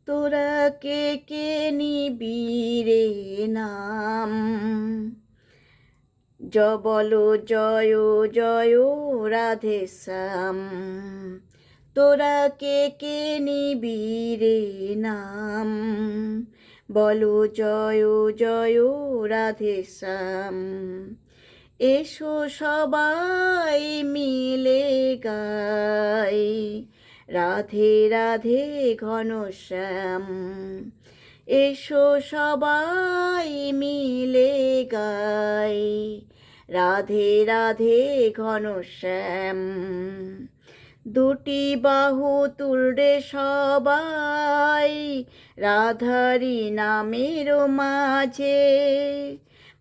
তোরা কে কে নিবি রে নাম। বলো জয় জয় রাধে শ্যাম। তোরা কে কে নিবি রে নাম। বলো জয় জয় রাধে শ্যাম। এসো সবাই মিলে গাই রাধে রাধে ঘনশ্যাম। এসো সবাই মিলে গাই রাধে রাধে ঘনশ্যাম। দুটি বাহু তুলরে সবাই রাধারি নামের মাঝে।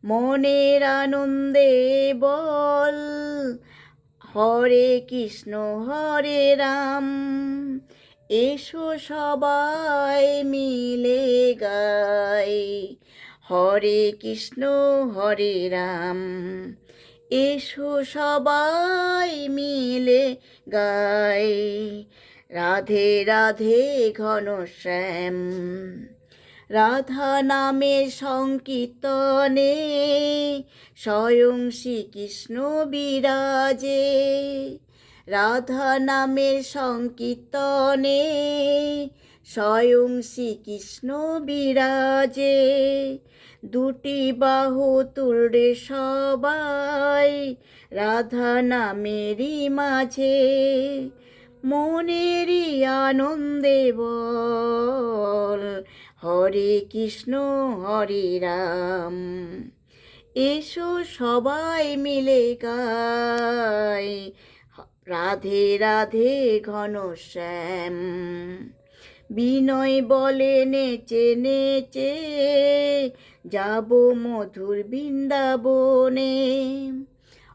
মনের আনন্দে বল হরে কৃষ্ণ হরে রাম। এসো সবাই মিলে গাই হরে কৃষ্ণ হরে রাম। এসো সবাই মিলে গাই রাধে রাধে ঘনশ্যাম। রাধা নামের সংকীর্তনে স্বয়ং শ্রীকৃষ্ণ বিরাজে। রাধা নামের সংকীর্তনে স্বয়ং শ্রীকৃষ্ণ বিরাজে। দুটি বাহু তুলরে সবাই রাধা নামেরই মাঝে। মনেরই আনন্দে বল হরে কৃষ্ণ হরে রাম। এসো সবাই মিলে গাই রাধে রাধে ঘনশ্যাম। বিনয় বলে নেচে নেচে যাব মধুর বৃন্দাবনে।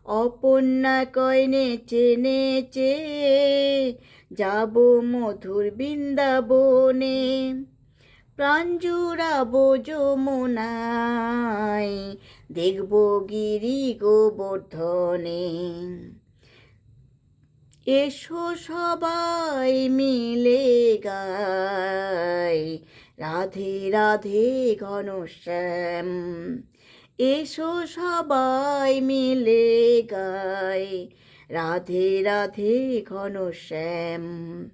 অপর্ণা কয় নেচে নেচে যাব মধুর বৃন্দাবনে। প্রাণ জুড়াবো যমুনায় দেখব গিরি গোবর্ধনে। এসো সবাই মিলে গাই রাধে রাধে ঘনশ্যাম। এসো সবাই মিলে গাই রাধে রাধে ঘনশ্যাম।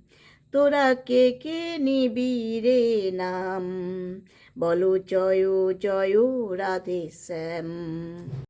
তোরা কে কে নিবি রে নাম। বলো জয় জয় রাধে শ্যাম।